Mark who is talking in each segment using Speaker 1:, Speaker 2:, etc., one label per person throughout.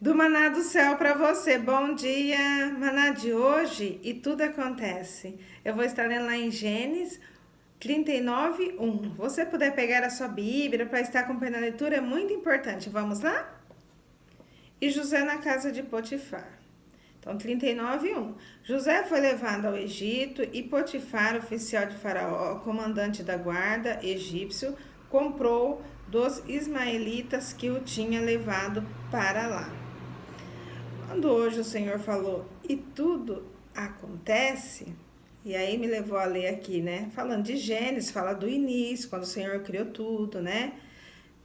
Speaker 1: Do maná do céu para você. Bom dia, maná de hoje e tudo acontece. Eu vou estar lendo lá em Gênesis 39:1. Você puder pegar a sua Bíblia para estar acompanhando a leitura é muito importante. Vamos lá? E José na casa de Potifar. Então, 39:1. José foi levado ao Egito e Potifar, oficial de Faraó, comandante da guarda egípcio, comprou dos ismaelitas que o tinha levado para lá. Quando hoje o Senhor falou, e tudo acontece, e aí me levou a ler aqui, né? Falando de Gênesis, fala do início, quando o Senhor criou tudo, né?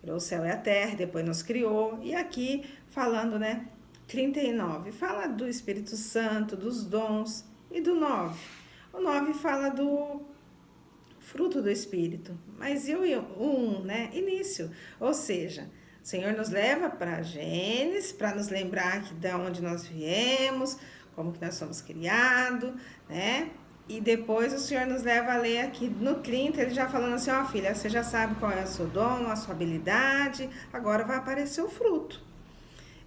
Speaker 1: Criou o céu e a terra, depois nos criou. E aqui falando, né? 39, fala do Espírito Santo, dos dons e do 9. O 9 fala do fruto do Espírito, mas e o 1, né? Início, ou seja, o Senhor nos leva para Gênesis, para nos lembrar que de onde nós viemos, como que nós somos criados, né? E depois o Senhor nos leva a ler aqui no 30, ele já falando assim, ó filha, você já sabe qual é o seu dom, a sua habilidade, agora vai aparecer o fruto.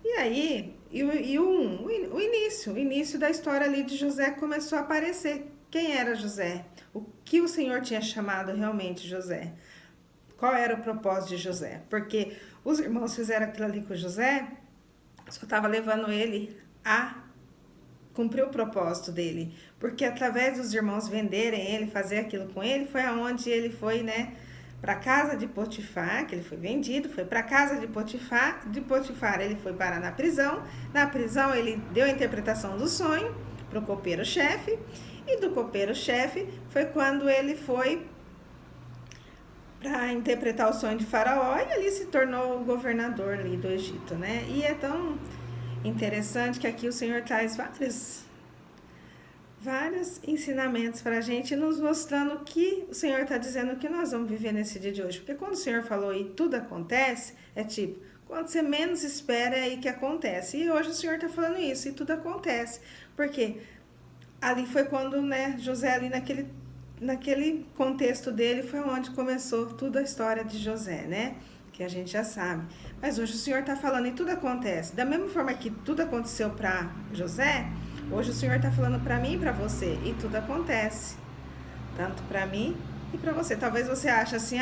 Speaker 1: E aí, o início da história ali de José começou a aparecer. Quem era José? O que o Senhor tinha chamado realmente José? Qual era o propósito de José? Porque os irmãos fizeram aquilo ali com José, só estava levando ele a cumprir o propósito dele. Porque através dos irmãos venderem ele, fazer aquilo com ele, foi aonde ele foi, né? Para a casa de Potifar, que ele foi vendido, foi para a casa de Potifar ele foi parar na prisão ele deu a interpretação do sonho para o copeiro-chefe, e do copeiro-chefe foi quando ele foi para interpretar o sonho de Faraó, e ali se tornou o governador ali do Egito, né? E é tão interessante que aqui o Senhor traz vários ensinamentos para a gente, nos mostrando o que o Senhor está dizendo que nós vamos viver nesse dia de hoje. Porque quando o Senhor falou e tudo acontece, é tipo, quando você menos espera é aí que acontece. E hoje o Senhor está falando isso e tudo acontece. Porque ali foi quando, né, José ali naquele contexto dele foi onde começou toda a história de José, né? Que a gente já sabe. Mas hoje o Senhor está falando e tudo acontece. Da mesma forma que tudo aconteceu para José, hoje o Senhor está falando para mim e para você, e tudo acontece, tanto para mim e para você. Talvez você ache assim,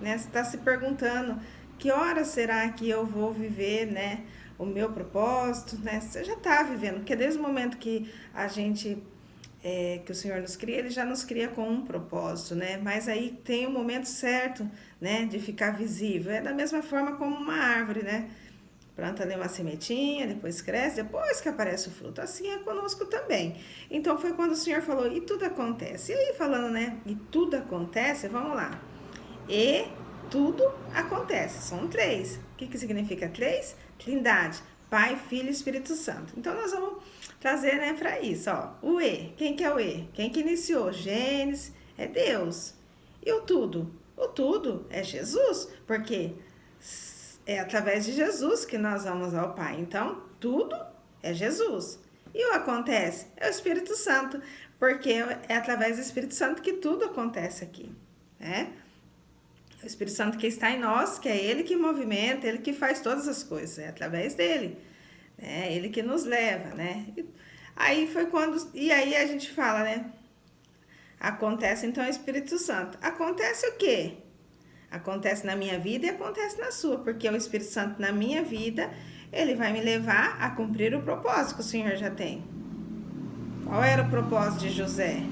Speaker 1: né, você está se perguntando, que hora será que eu vou viver, né, o meu propósito, né? Você já está vivendo, porque desde o momento que a gente, que o Senhor nos cria, Ele já nos cria com um propósito, né? Mas aí tem o momento certo, né, de ficar visível. É da mesma forma como uma árvore, né? Planta ali uma sementinha, depois cresce, depois que aparece o fruto. Assim é conosco também. Então foi quando o Senhor falou, e tudo acontece. E aí falando, né, e tudo acontece, vamos lá. E tudo acontece, são 3. O que significa 3? Trindade, Pai, Filho e Espírito Santo. Então nós vamos trazer, né, para isso, ó. O E, quem que é o E? Quem que iniciou? Gênesis, é Deus. E o tudo? O tudo é Jesus, porque é através de Jesus que nós vamos ao Pai. Então, tudo é Jesus. E o acontece é o Espírito Santo, porque é através do Espírito Santo que tudo acontece aqui, né? É o Espírito Santo que está em nós, que é Ele que movimenta, Ele que faz todas as coisas, é através dEle, né? Ele que nos leva, né? Aí foi quando, e aí a gente fala, né? Acontece então o Espírito Santo. Acontece o quê? Acontece na minha vida e acontece na sua, porque o Espírito Santo na minha vida, ele vai me levar a cumprir o propósito que o Senhor já tem. Qual era o propósito de José?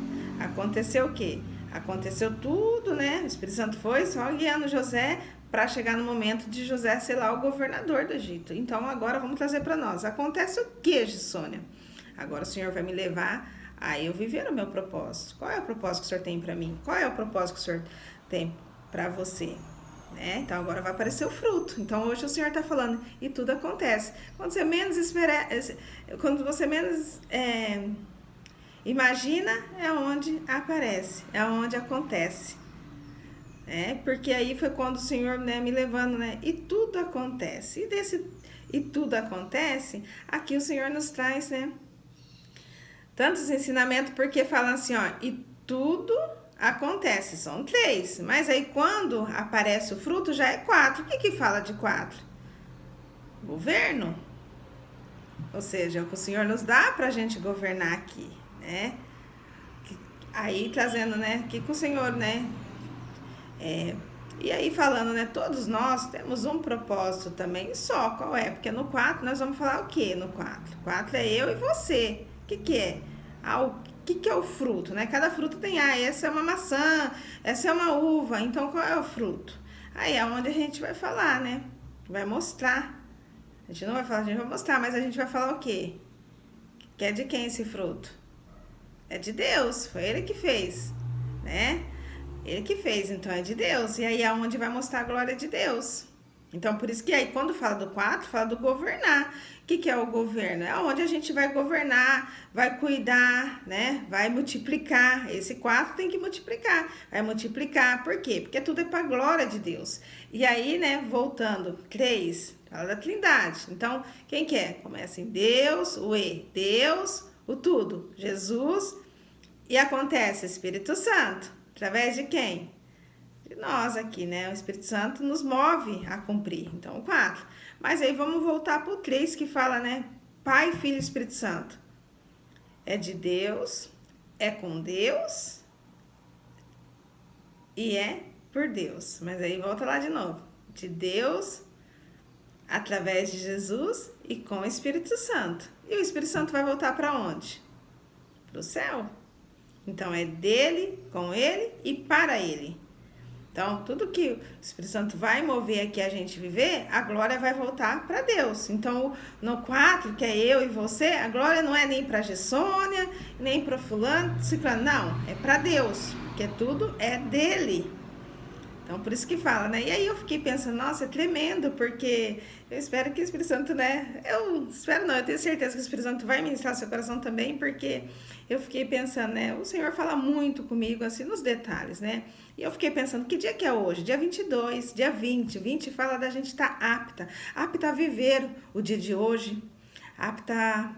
Speaker 1: Aconteceu o quê? Aconteceu tudo, né? O Espírito Santo foi só guiando José para chegar no momento de José ser lá o governador do Egito. Então agora vamos trazer para nós. Acontece o quê, Gissônia? Agora o Senhor vai me levar a eu viver o meu propósito. Qual é o propósito que o Senhor tem para mim? Qual é o propósito que o Senhor tem para você, né? Então agora vai aparecer o fruto. Então hoje o Senhor está falando e tudo acontece. Quando você menos espera, quando você menos imagina, é onde aparece, é onde acontece, né? Porque aí foi quando o Senhor, né, me levando, né? E tudo acontece. E tudo acontece. Aqui o Senhor nos traz, né? Tantos ensinamentos, porque fala assim, ó, e tudo acontece, são 3, mas aí quando aparece o fruto já é 4. O que fala de 4? Governo, Ou seja, o que o Senhor nos dá para a gente governar aqui, né? Aí trazendo, né, que com o Senhor, né, e aí falando, né, todos nós temos um propósito também só, qual é? Porque no 4 nós vamos falar o que no 4? 4 é eu e você. O que é? O que é o fruto, né? Cada fruto tem, essa é uma maçã, essa é uma uva, então qual é o fruto? Aí é onde a gente vai falar, né? Vai mostrar. A gente não vai falar, a gente vai mostrar, mas a gente vai falar o quê? Que é de quem esse fruto? É de Deus, foi Ele que fez, né? Ele que fez, então é de Deus. E aí é onde vai mostrar a glória de Deus. Então, por isso que aí, quando fala do 4, fala do governar. O que é o governo? É onde a gente vai governar, vai cuidar, né? Vai multiplicar. Esse 4 tem que multiplicar. Vai multiplicar, por quê? Porque tudo é para a glória de Deus. E aí, né, voltando, 3, fala da Trindade. Então, quem que é? Começa em Deus, o E, Deus, o tudo, Jesus, e acontece Espírito Santo. Através de quem? De nós aqui, né? O Espírito Santo nos move a cumprir. Então, 4. Mas aí vamos voltar para o 3 que fala, né? Pai, Filho e Espírito Santo. É de Deus, é com Deus e é por Deus. Mas aí volta lá de novo. De Deus, através de Jesus e com o Espírito Santo. E o Espírito Santo vai voltar para onde? Para o céu. Então, é dele, com ele e para ele. Então, tudo que o Espírito Santo vai mover aqui a gente viver, a glória vai voltar para Deus. Então, no 4, que é eu e você, a glória não é nem para Gessônia, nem para fulano, ciclano, não, é para Deus, porque tudo é dele. Então, por isso que fala, né? E aí eu fiquei pensando, nossa, é tremendo, porque eu espero que o Espírito Santo, né? Eu espero não, eu tenho certeza que o Espírito Santo vai ministrar seu coração também, porque eu fiquei pensando, né? O Senhor fala muito comigo, assim, nos detalhes, né? E eu fiquei pensando, que dia que é hoje? Dia 22, dia 20. 20 fala da gente estar apta a viver o dia de hoje, apta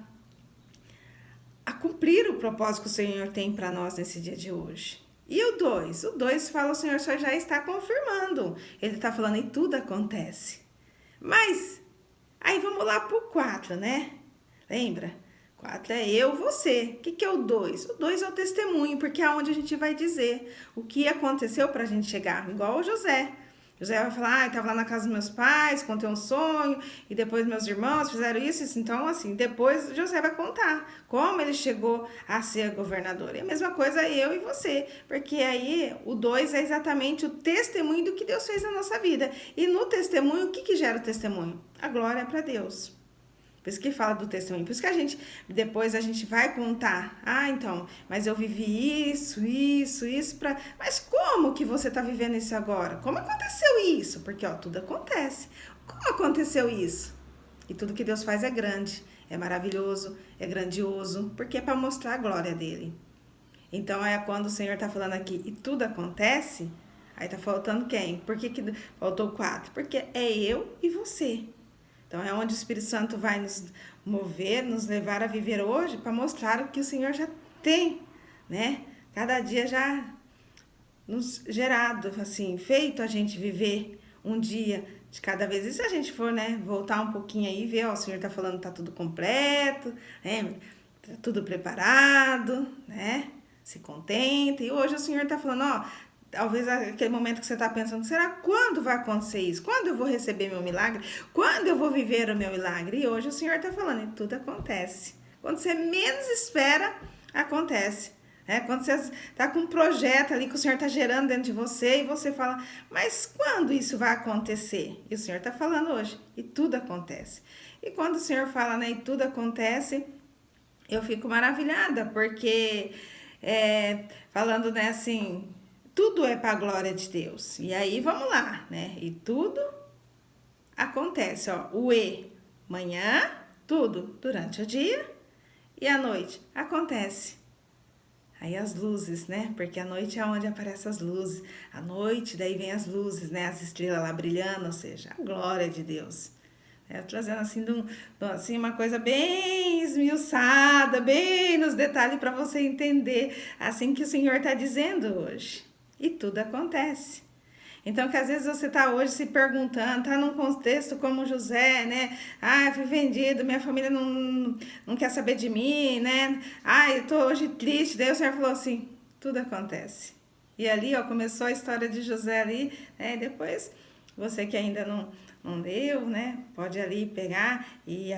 Speaker 1: a cumprir o propósito que o Senhor tem para nós nesse dia de hoje. E o 2? O 2 fala, o Senhor só já está confirmando. Ele está falando, e tudo acontece. Mas, aí vamos lá para o 4, né? Lembra? 4 é eu, você. O que é o 2? O 2 é o testemunho, porque é onde a gente vai dizer o que aconteceu para a gente chegar. Igual o José. José vai falar, estava lá na casa dos meus pais, contei um sonho, e depois meus irmãos fizeram isso. Então, assim, depois José vai contar como ele chegou a ser governador. E a mesma coisa eu e você, porque aí o 2 é exatamente o testemunho do que Deus fez na nossa vida. E no testemunho, o que gera o testemunho? A glória é para Deus. Por isso que fala do testemunho. Por isso que depois a gente vai contar. Então, mas eu vivi isso, pra... Mas como que você tá vivendo isso agora? Como aconteceu isso? Porque, tudo acontece. Como aconteceu isso? E tudo que Deus faz é grande, é maravilhoso, é grandioso, porque é para mostrar a glória dele. Então, é quando o Senhor tá falando aqui, e tudo acontece, aí tá faltando quem? Por que faltou 4? Porque é eu e você. Então, é onde o Espírito Santo vai nos mover, nos levar a viver hoje, para mostrar o que o Senhor já tem, né? Cada dia já nos gerado, assim, feito a gente viver um dia de cada vez. E se a gente for, né, voltar um pouquinho aí e ver, o Senhor tá falando que tá tudo completo, né? Tá tudo preparado, né? Se contenta. E hoje o Senhor tá falando, talvez aquele momento que você está pensando, será quando vai acontecer isso? Quando eu vou receber meu milagre? Quando eu vou viver o meu milagre? E hoje o Senhor está falando, e tudo acontece. Quando você menos espera, acontece. Quando você está com um projeto ali que o Senhor está gerando dentro de você e você fala, mas quando isso vai acontecer? E o Senhor está falando hoje, e tudo acontece. E quando o Senhor fala, né, e tudo acontece, eu fico maravilhada, porque falando, né, assim... Tudo é para a glória de Deus. E aí, vamos lá, né? E tudo acontece, o E, manhã, tudo, durante o dia e à noite, acontece. Aí as luzes, né? Porque a noite é onde aparecem as luzes. À noite, daí vem as luzes, né? As estrelas lá brilhando, ou seja, a glória de Deus. Trazendo assim, uma coisa bem esmiuçada, bem nos detalhes para você entender, assim que o Senhor está dizendo hoje. E tudo acontece. Então, que às vezes você está hoje se perguntando, está num contexto como José, né? Ah, fui vendido, minha família não quer saber de mim, né? Ah, eu estou hoje triste. Daí o Senhor falou assim, tudo acontece. E ali, ó, começou a história de José ali, né? Depois, você que ainda não leu, né? Pode ali pegar e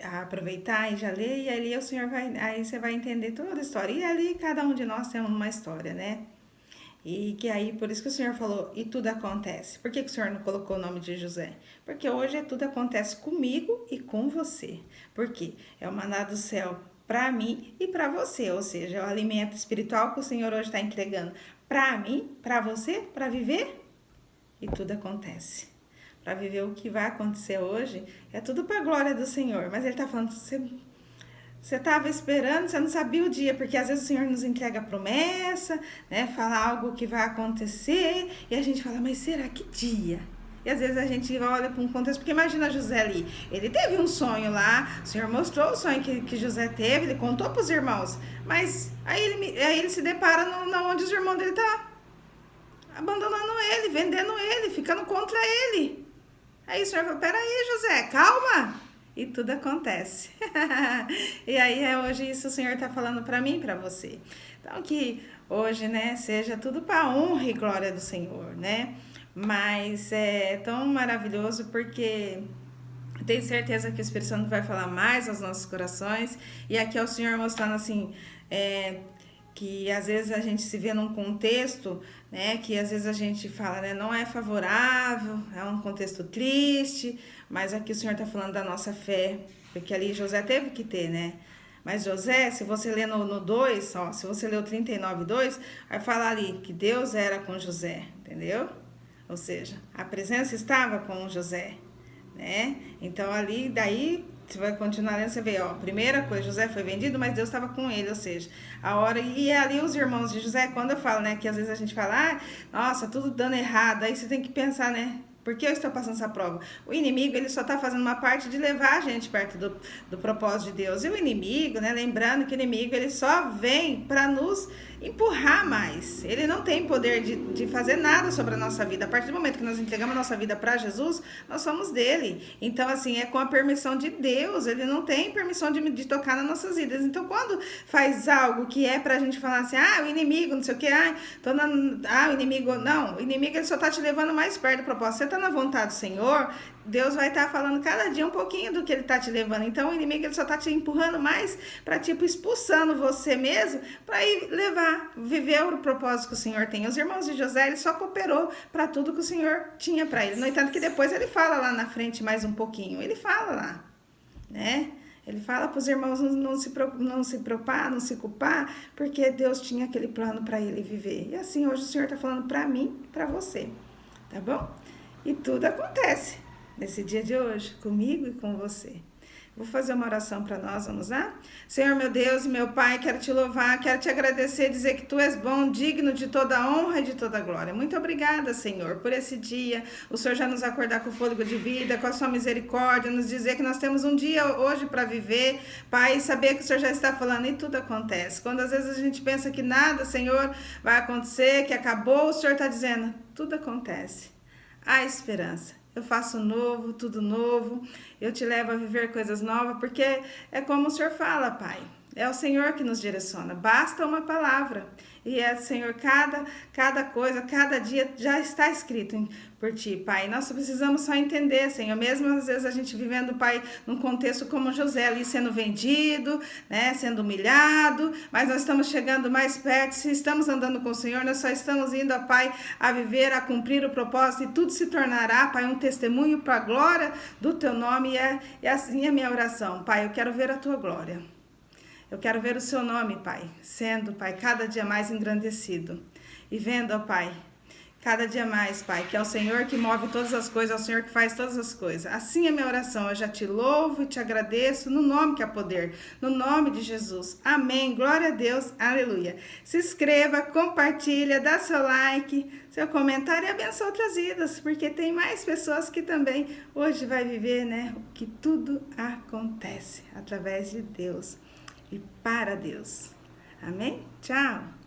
Speaker 1: aproveitar e já ler, e ali o Senhor aí você vai entender toda a história. E ali cada um de nós tem uma história, né? E que aí, por isso que o Senhor falou, e tudo acontece. Por que o Senhor não colocou o nome de José? Porque hoje tudo acontece comigo e com você. Porque é o maná do céu para mim e para você. Ou seja, é o alimento espiritual que o Senhor hoje está entregando para mim, para você, para viver. E tudo acontece. Para viver o que vai acontecer hoje, é tudo para a glória do Senhor. Mas Ele está falando, você estava esperando, você não sabia o dia, porque às vezes o Senhor nos entrega a promessa, né? Fala algo que vai acontecer, e a gente fala, mas será que dia? E às vezes a gente olha para um contexto, porque imagina José ali, ele teve um sonho lá, o Senhor mostrou o sonho que José teve, ele contou para os irmãos, mas aí ele se depara onde os irmãos dele estão abandonando ele, vendendo ele, ficando contra ele. Aí o Senhor falou, peraí José, calma. E tudo acontece. E aí é hoje isso o Senhor está falando para mim e para você. Então que hoje, né, seja tudo para honra e glória do Senhor, né? Mas é tão maravilhoso porque tenho certeza que o Espírito Santo vai falar mais aos nossos corações. E aqui é o Senhor mostrando assim, que às vezes a gente se vê num contexto, né, que às vezes a gente fala, né, não é favorável, é um contexto triste, mas aqui o Senhor está falando da nossa fé, porque ali José teve que ter, né? Mas José, se você ler no 2, ó, se você ler o 39:2, vai falar ali que Deus era com José, entendeu? Ou seja, a presença estava com José, né? Então ali, daí você vai continuar lendo, você vê, ó, primeira coisa, José foi vendido, mas Deus estava com ele, ou seja, a hora, e ali os irmãos de José, quando eu falo, né, que às vezes a gente fala, nossa, tudo dando errado, aí você tem que pensar, né, por que eu estou passando essa prova? O inimigo, ele só está fazendo uma parte de levar a gente perto do propósito de Deus. E o inimigo, né? Lembrando que o inimigo, ele só vem para nos empurrar mais. Ele não tem poder de fazer nada sobre a nossa vida. A partir do momento que nós entregamos a nossa vida para Jesus, nós somos dele. Então, assim, é com a permissão de Deus. Ele não tem permissão de tocar nas nossas vidas. Então, quando faz algo que é pra gente falar assim, o inimigo, não sei o que, o inimigo, não, o inimigo, ele só tá te levando mais perto do propósito. Você tá na vontade do Senhor, Deus vai estar falando cada dia um pouquinho do que ele tá te levando. Então, o inimigo, ele só tá te empurrando mais para tipo, expulsando você mesmo, para ir viver o propósito que o Senhor tem. Os irmãos de José, ele só cooperou para tudo que o Senhor tinha para ele. No entanto, que depois ele fala lá na frente mais um pouquinho. Ele fala lá, né? Ele fala para os irmãos não se preocupar, não se culpar, porque Deus tinha aquele plano para ele viver. E assim, hoje o Senhor está falando para mim, para você, tá bom? E tudo acontece nesse dia de hoje, comigo e com você. Vou fazer uma oração para nós, vamos lá? Senhor, meu Deus e meu Pai, quero te louvar, quero te agradecer, dizer que Tu és bom, digno de toda a honra e de toda a glória. Muito obrigada, Senhor, por esse dia. O Senhor já nos acordar com o fôlego de vida, com a Sua misericórdia, nos dizer que nós temos um dia hoje para viver, Pai, e saber que o Senhor já está falando e tudo acontece. Quando às vezes a gente pensa que nada, Senhor, vai acontecer, que acabou, o Senhor está dizendo, tudo acontece. Há esperança. Eu faço novo, tudo novo, eu te levo a viver coisas novas, porque é como o Senhor fala, Pai, é o Senhor que nos direciona, basta uma palavra, e é, Senhor, cada coisa, cada dia já está escrito por Ti, Pai, nós precisamos só entender, Senhor, mesmo às vezes a gente vivendo, Pai, num contexto como José ali sendo vendido, né, sendo humilhado, mas nós estamos chegando mais perto, se estamos andando com o Senhor, nós só estamos indo, Pai, a viver, a cumprir o propósito, e tudo se tornará, Pai, um testemunho para a glória do Teu nome, e assim é a minha oração, Pai, eu quero ver a Tua glória. Eu quero ver o Seu nome, Pai, sendo, Pai, cada dia mais engrandecido. E vendo, ó Pai, cada dia mais, Pai, que é o Senhor que move todas as coisas, é o Senhor que faz todas as coisas. Assim é a minha oração, eu já te louvo e te agradeço no nome que há poder, no nome de Jesus. Amém, glória a Deus, aleluia. Se inscreva, compartilha, dá seu like, seu comentário e abençoe outras vidas, porque tem mais pessoas que também hoje vai viver, né, que tudo acontece através de Deus. E para Deus. Amém? Tchau!